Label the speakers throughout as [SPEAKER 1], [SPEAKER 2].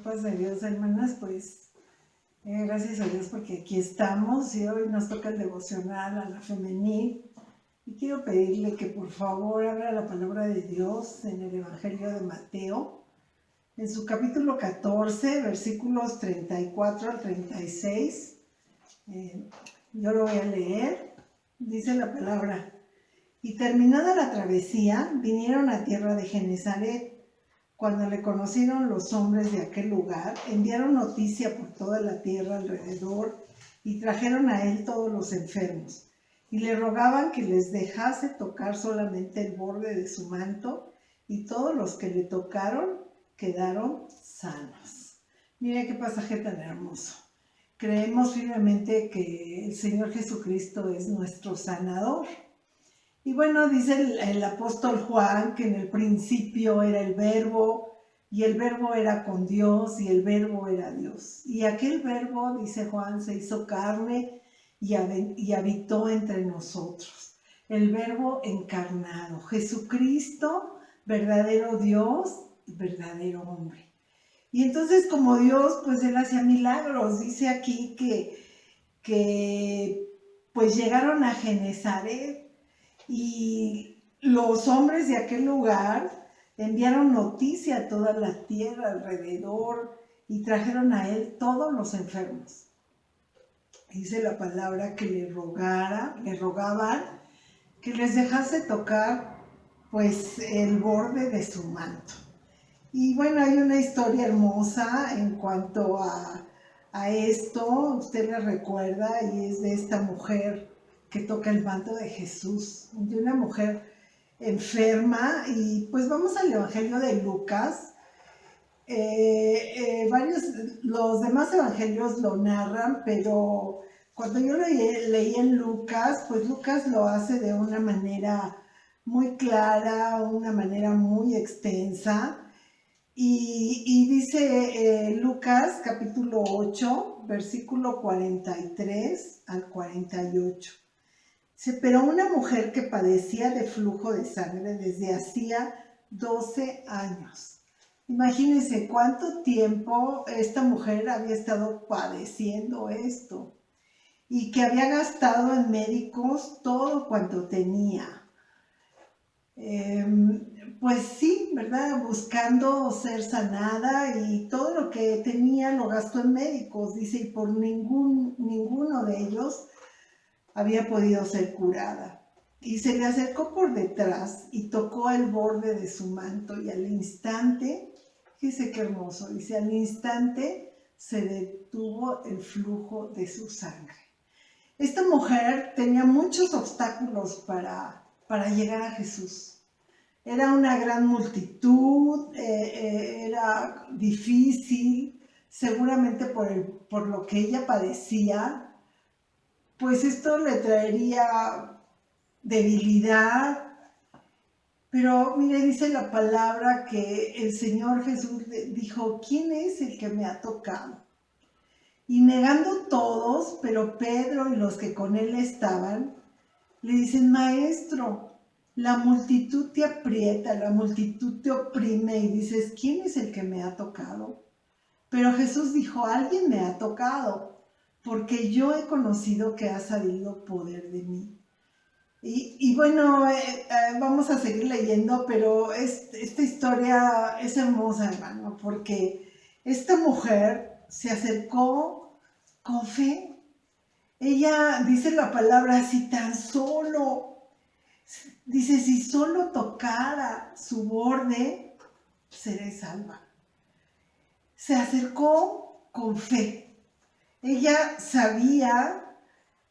[SPEAKER 1] Paz de Dios, hermanas, pues gracias a Dios porque aquí estamos y hoy nos toca el devocional a la femenil y quiero pedirle que por favor abra la palabra de Dios en el Evangelio de Mateo, en su capítulo 14, versículos 34 al 36. Yo lo voy a leer. Dice la palabra: y terminada la travesía, vinieron a tierra de Genesaret. Cuando le conocieron los hombres de aquel lugar, enviaron noticia por toda la tierra alrededor y trajeron a él todos los enfermos, y le rogaban que les dejase tocar solamente el borde de su manto, y todos los que le tocaron quedaron sanos. Mira qué pasaje tan hermoso. Creemos firmemente que el Señor Jesucristo es nuestro sanador. Y bueno, dice el apóstol Juan que en el principio era el verbo, y el verbo era con Dios, y el verbo era Dios. Y aquel verbo, dice Juan, se hizo carne y habitó entre nosotros. El verbo encarnado, Jesucristo, verdadero Dios y verdadero hombre. Y entonces, como Dios, pues él hacía milagros. Dice aquí que pues llegaron a Genesaret, y los hombres de aquel lugar enviaron noticia a toda la tierra alrededor y trajeron a él todos los enfermos. Dice la palabra que le rogaban que les dejase tocar pues el borde de su manto. Y bueno, hay una historia hermosa en cuanto a esto. Usted la recuerda, y es de esta mujer que toca el manto de Jesús, de una mujer enferma. Y pues vamos al Evangelio de Lucas. Los demás evangelios lo narran, pero cuando yo leí en Lucas, pues Lucas lo hace de una manera muy clara, una manera muy extensa. Y dice Lucas capítulo 8, versículo 43 al 48. Dice: pero una mujer que padecía de flujo de sangre desde hacía 12 años. Imagínense cuánto tiempo esta mujer había estado padeciendo esto, y que había gastado en médicos todo cuanto tenía. Pues sí, ¿verdad? Buscando ser sanada, y todo lo que tenía lo gastó en médicos, dice, y por ninguno de ellos había podido ser curada. Y se le acercó por detrás y tocó el borde de su manto, y al instante, fíjese qué hermoso, dice, al instante se detuvo el flujo de su sangre. Esta mujer tenía muchos obstáculos para llegar a Jesús. Era una gran multitud, era difícil, seguramente por lo que ella padecía, pues esto le traería debilidad. Pero mire, dice la palabra que el Señor Jesús dijo: ¿quién es el que me ha tocado? Y negando todos, pero Pedro y los que con él estaban, le dicen: maestro, la multitud te aprieta, la multitud te oprime, y dices: ¿quién es el que me ha tocado? Pero Jesús dijo: alguien me ha tocado, porque yo he conocido que ha salido poder de mí. Y bueno, vamos a seguir leyendo, pero esta historia es hermosa, hermano, porque esta mujer se acercó con fe. Ella dice la palabra: si tan solo, dice, si solo tocara su borde, seré salva. Se acercó con fe. Ella sabía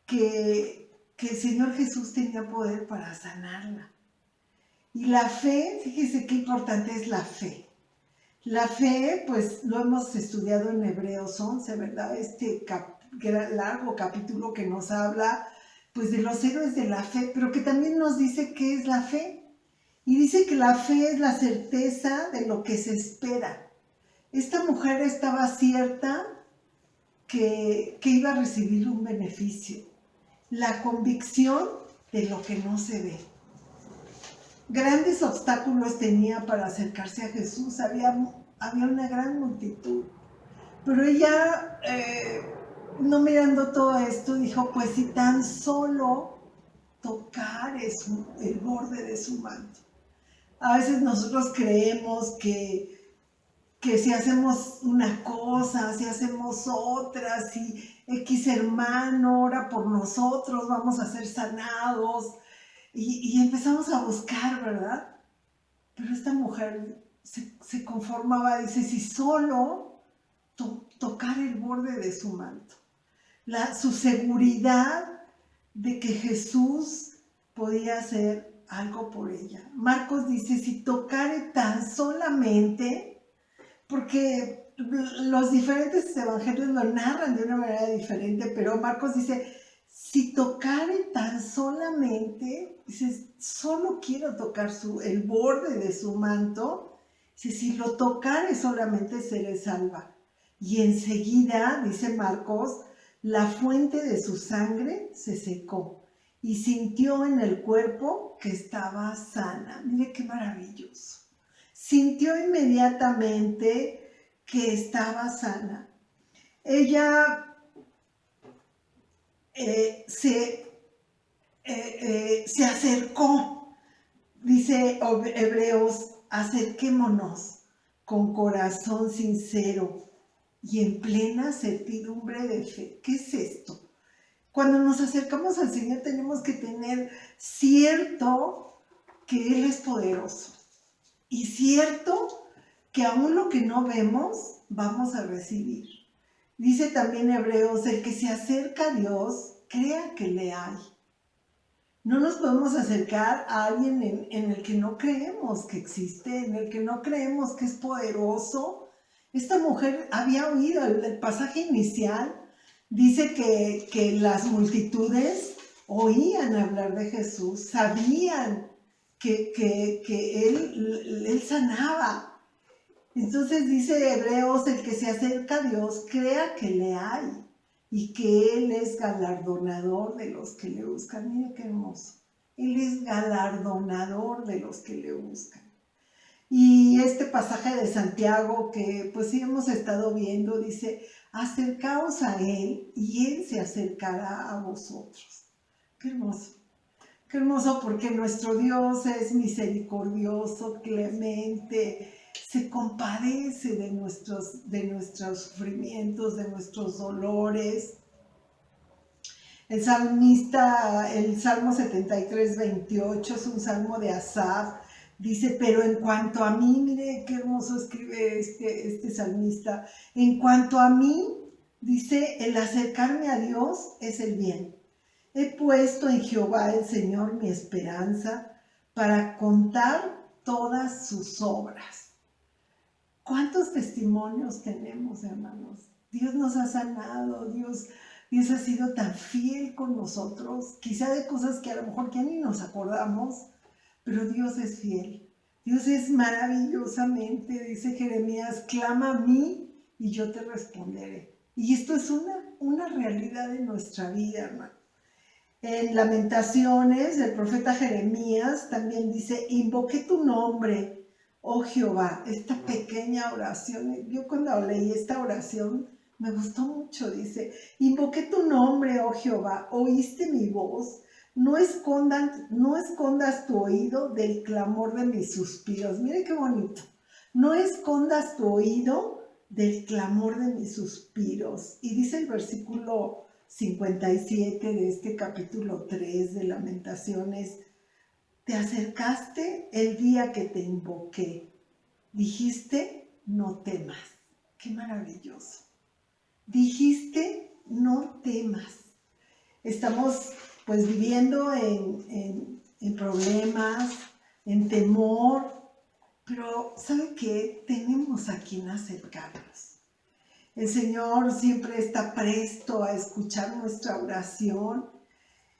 [SPEAKER 1] que el Señor Jesús tenía poder para sanarla. Y la fe, fíjese qué importante es la fe. La fe, pues lo hemos estudiado en Hebreos 11, ¿verdad? Este largo capítulo que nos habla pues de los héroes de la fe, pero que también nos dice qué es la fe. Y dice que la fe es la certeza de lo que se espera. Esta mujer estaba cierta que iba a recibir un beneficio. La convicción de lo que no se ve. Grandes obstáculos tenía para acercarse a Jesús. Había una gran multitud. Pero ella, no mirando todo esto, dijo, pues si tan solo tocar el borde de su manto. A veces nosotros creemos que si hacemos una cosa, si hacemos otra, si X hermano ora por nosotros, vamos a ser sanados. Y empezamos a buscar, ¿verdad? Pero esta mujer se conformaba, dice, si solo tocar el borde de su manto. Su seguridad de que Jesús podía hacer algo por ella. Marcos dice, si tocare tan solamente, porque los diferentes evangelios lo narran de una manera diferente, pero Marcos dice, si tocare tan solamente, dice, solo quiero tocar el borde de su manto, dice, si lo tocare solamente seré salva. Y enseguida, dice Marcos, la fuente de su sangre se secó y sintió en el cuerpo que estaba sana. Mire qué maravilloso. Sintió inmediatamente que estaba sana. Ella se acercó, dice Hebreos, acerquémonos con corazón sincero y en plena certidumbre de fe. ¿Qué es esto? Cuando nos acercamos al Señor tenemos que tener cierto que Él es poderoso y cierto que aún lo que no vemos vamos a recibir. Dice también Hebreos, el que se acerca a Dios, crea que le hay. No nos podemos acercar a alguien en el que no creemos que existe, en el que no creemos que es poderoso. Esta mujer había oído el pasaje inicial, dice que las multitudes oían hablar de Jesús, sabían que él sanaba. Entonces dice Hebreos, el que se acerca a Dios, crea que le hay y que Él es galardonador de los que le buscan. Mira qué hermoso. Él es galardonador de los que le buscan. Y este pasaje de Santiago que pues sí hemos estado viendo, dice, acercaos a Él y Él se acercará a vosotros. Qué hermoso. Qué hermoso porque nuestro Dios es misericordioso, clemente, se compadece de nuestros sufrimientos, de nuestros dolores. El salmista, el Salmo 73, 28 es un salmo de Asaf, dice, pero en cuanto a mí, mire qué hermoso escribe este salmista, en cuanto a mí, dice, el acercarme a Dios es el bien. He puesto en Jehová el Señor mi esperanza para contar todas sus obras. ¿Cuántos testimonios tenemos, hermanos? Dios nos ha sanado, Dios ha sido tan fiel con nosotros, quizá de cosas que a lo mejor ya ni nos acordamos, pero Dios es fiel. Dios es maravillosamente, dice Jeremías, clama a mí y yo te responderé. Y esto es una realidad de nuestra vida, hermano. En Lamentaciones, el profeta Jeremías también dice, invoqué tu nombre, oh Jehová. Esta pequeña oración, yo cuando leí esta oración me gustó mucho, dice, invoqué tu nombre, oh Jehová, oíste mi voz, no escondas tu oído del clamor de mis suspiros. Mire qué bonito, no escondas tu oído del clamor de mis suspiros. Y dice el versículo 57 de este capítulo 3 de Lamentaciones, te acercaste el día que te invoqué, dijiste, no temas. Qué maravilloso. Dijiste, no temas. Estamos pues viviendo en problemas, en temor, pero ¿sabe qué? Tenemos a quien acercarnos. El Señor siempre está presto a escuchar nuestra oración.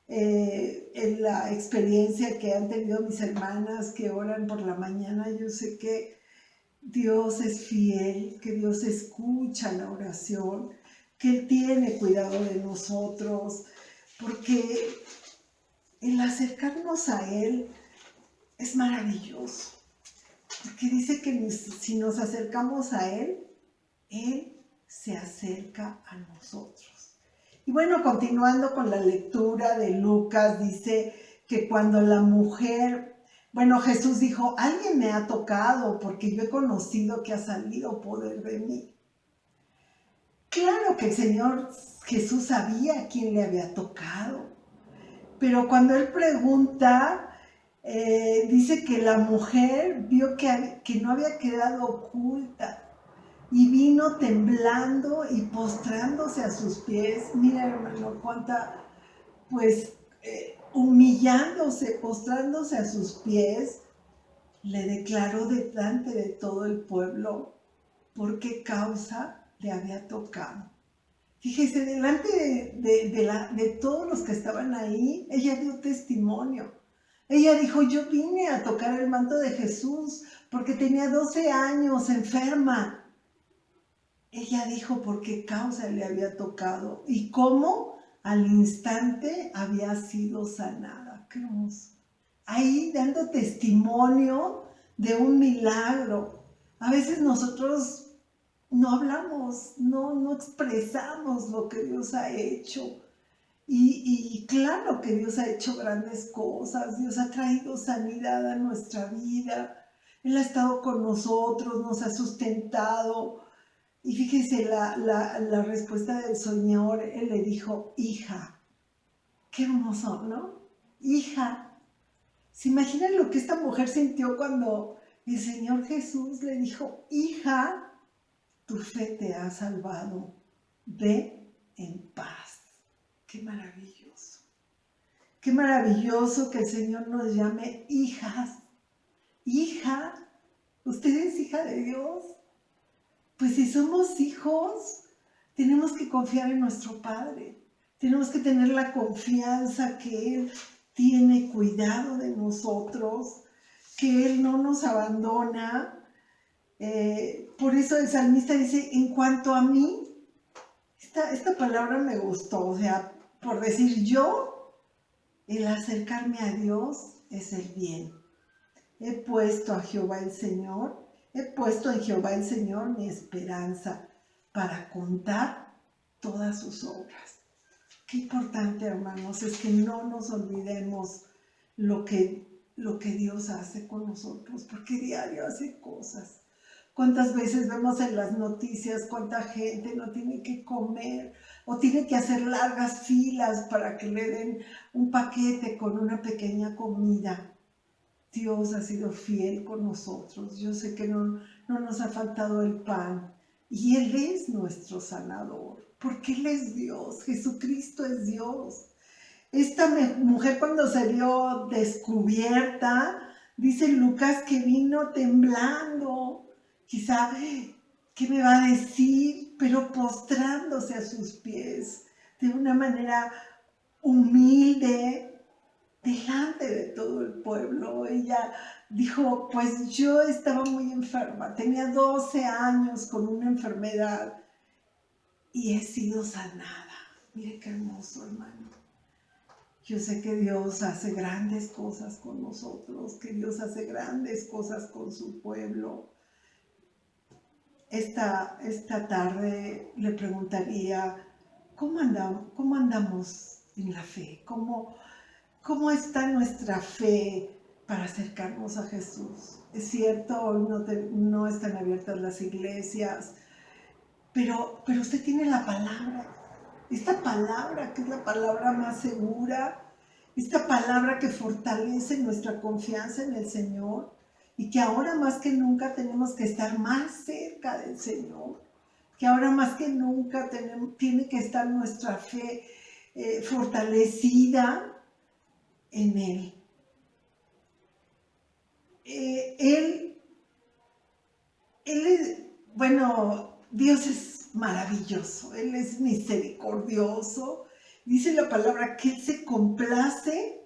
[SPEAKER 1] En la experiencia que han tenido mis hermanas que oran por la mañana, yo sé que Dios es fiel, que Dios escucha la oración, que Él tiene cuidado de nosotros, porque el acercarnos a Él es maravilloso. Porque dice que si nos acercamos a Él se acerca a nosotros. Y bueno, continuando con la lectura de Lucas, dice que cuando la mujer, bueno, Jesús dijo, alguien me ha tocado porque yo he conocido que ha salido poder de mí. Claro que el Señor Jesús sabía quién le había tocado, pero cuando Él pregunta, dice que la mujer vio que no había quedado oculta y vino temblando y postrándose a sus pies. Mira, hermano, cuánta, pues, humillándose, postrándose a sus pies, le declaró delante de todo el pueblo por qué causa le había tocado. Fíjese, delante de todos los que estaban ahí, ella dio testimonio. Ella dijo, yo vine a tocar el manto de Jesús porque tenía 12 años enferma. Ella dijo por qué causa le había tocado y cómo al instante había sido sanada. Qué hermoso. Ahí dando testimonio de un milagro. A veces nosotros no hablamos, no expresamos lo que Dios ha hecho. Y claro que Dios ha hecho grandes cosas, Dios ha traído sanidad a nuestra vida, Él ha estado con nosotros, nos ha sustentado. Y fíjese la respuesta del Señor, Él le dijo, hija, qué hermoso, ¿no? Hija, ¿se imaginan lo que esta mujer sintió cuando el Señor Jesús le dijo, hija, tu fe te ha salvado, ve en paz? Qué maravilloso. Qué maravilloso que el Señor nos llame hijas. Hija, ¿usted es hija de Dios? Pues si somos hijos, tenemos que confiar en nuestro Padre. Tenemos que tener la confianza que Él tiene cuidado de nosotros, que Él no nos abandona. Por eso el salmista dice, en cuanto a mí, esta palabra me gustó, o sea, por decir yo, el acercarme a Dios es el bien. He puesto en Jehová el Señor mi esperanza para contar todas sus obras. Qué importante, hermanos, es que no nos olvidemos lo que Dios hace con nosotros, porque diario hace cosas. ¿Cuántas veces vemos en las noticias cuánta gente no tiene que comer o tiene que hacer largas filas para que le den un paquete con una pequeña comida? Dios ha sido fiel con nosotros. Yo sé que no nos ha faltado el pan y Él es nuestro sanador, porque Él es Dios, Jesucristo es Dios. Esta mujer cuando se vio descubierta, dice Lucas que vino temblando. Quizá, ¿qué me va a decir? Pero postrándose a sus pies de una manera humilde delante de todo el pueblo. Ella dijo, pues yo estaba muy enferma, tenía 12 años con una enfermedad y he sido sanada. Mire qué hermoso, hermano. Yo sé que Dios hace grandes cosas con nosotros, que Dios hace grandes cosas con su pueblo. Esta tarde le preguntaría, ¿cómo andamos en la fe? ¿Cómo está nuestra fe para acercarnos a Jesús? Es cierto, hoy no están abiertas las iglesias, pero usted tiene la palabra. Esta palabra que es la palabra más segura, esta palabra que fortalece nuestra confianza en el Señor y que ahora más que nunca tenemos que estar más cerca del Señor, que ahora más que nunca tiene que estar nuestra fe fortalecida en Él. Él es, bueno, Dios es maravilloso, Él es misericordioso. Dice la palabra que Él se complace.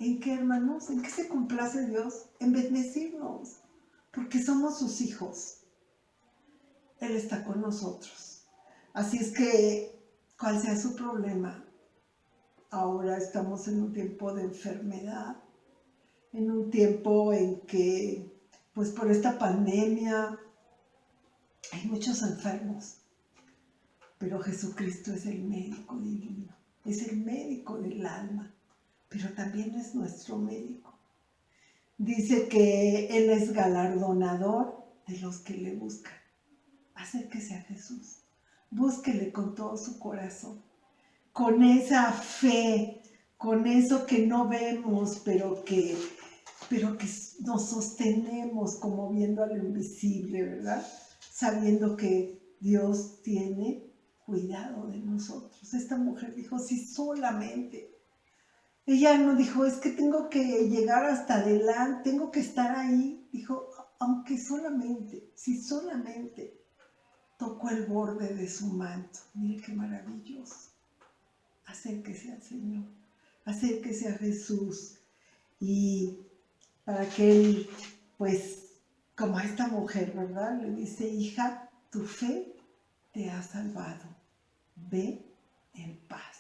[SPEAKER 1] ¿En qué, hermanos? ¿En qué se complace Dios? En bendecirnos, porque somos sus hijos. Él está con nosotros. Así es que, cual sea su problema, ahora estamos en un tiempo de enfermedad, en un tiempo en que, pues por esta pandemia, hay muchos enfermos. pero Jesucristo es el médico divino, es el médico del alma, pero también es nuestro médico. Dice que Él es galardonador de los que le buscan. Acérquese a Jesús, búsquele con todo su corazón, con esa fe, con eso que no vemos, pero que nos sostenemos como viendo a lo invisible, ¿verdad? Sabiendo que Dios tiene cuidado de nosotros. Esta mujer dijo, si solamente. Ella no dijo, es que tengo que llegar hasta adelante, tengo que estar ahí. Dijo, aunque solamente, si solamente tocó el borde de su manto. Mire qué maravilloso. Acérquese al Señor, acérquese a Jesús y para que Él, pues, como a esta mujer, ¿verdad? Le dice, hija, tu fe te ha salvado, ve en paz.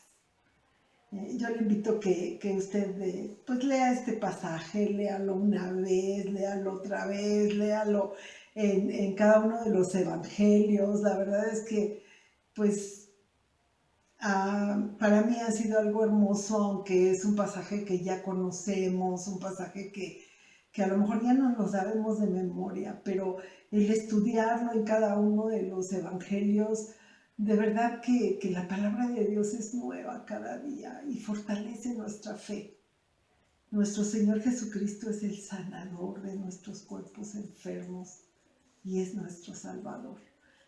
[SPEAKER 1] Yo le invito que usted pues lea este pasaje, léalo una vez, léalo otra vez, léalo en cada uno de los evangelios. La verdad es que, pues, para mí ha sido algo hermoso, aunque es un pasaje que ya conocemos, un pasaje que a lo mejor ya no lo sabemos de memoria, pero el estudiarlo en cada uno de los evangelios, de verdad que la palabra de Dios es nueva cada día y fortalece nuestra fe. Nuestro Señor Jesucristo es el sanador de nuestros cuerpos enfermos y es nuestro Salvador.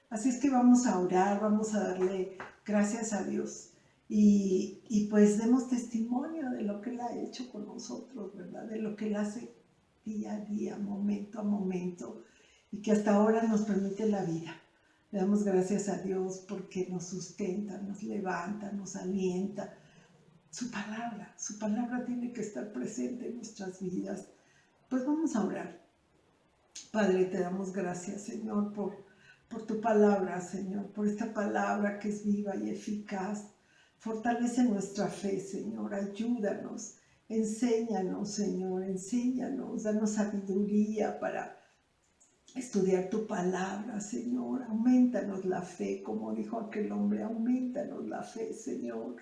[SPEAKER 1] Así es que vamos a orar, vamos a darle gracias a Dios y pues demos testimonio de lo que Él ha hecho con nosotros, ¿verdad? De lo que Él hace día a día, momento a momento, y que hasta ahora nos permite la vida. Le damos gracias a Dios porque nos sustenta, nos levanta, nos alienta. Su palabra tiene que estar presente en nuestras vidas. Pues vamos a orar. Padre, te damos gracias, Señor, por tu palabra, Señor, por esta palabra que es viva y eficaz. Fortalece nuestra fe, Señor, ayúdanos, enséñanos, Señor, enséñanos, danos sabiduría para estudiar tu palabra, Señor. Aumentanos la fe, como dijo aquel hombre, aumentanos la fe, Señor.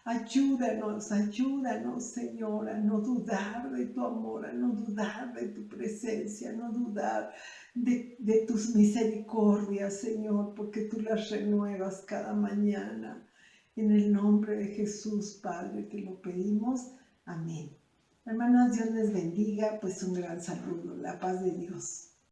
[SPEAKER 1] Ayúdanos, Señor, a no dudar de tu amor, a no dudar de tu presencia, a no dudar de tus misericordias, Señor, porque tú las renuevas cada mañana. En el nombre de Jesús, Padre, te lo pedimos. Amén. Hermanas, Dios les bendiga, pues un gran saludo, la paz de Dios.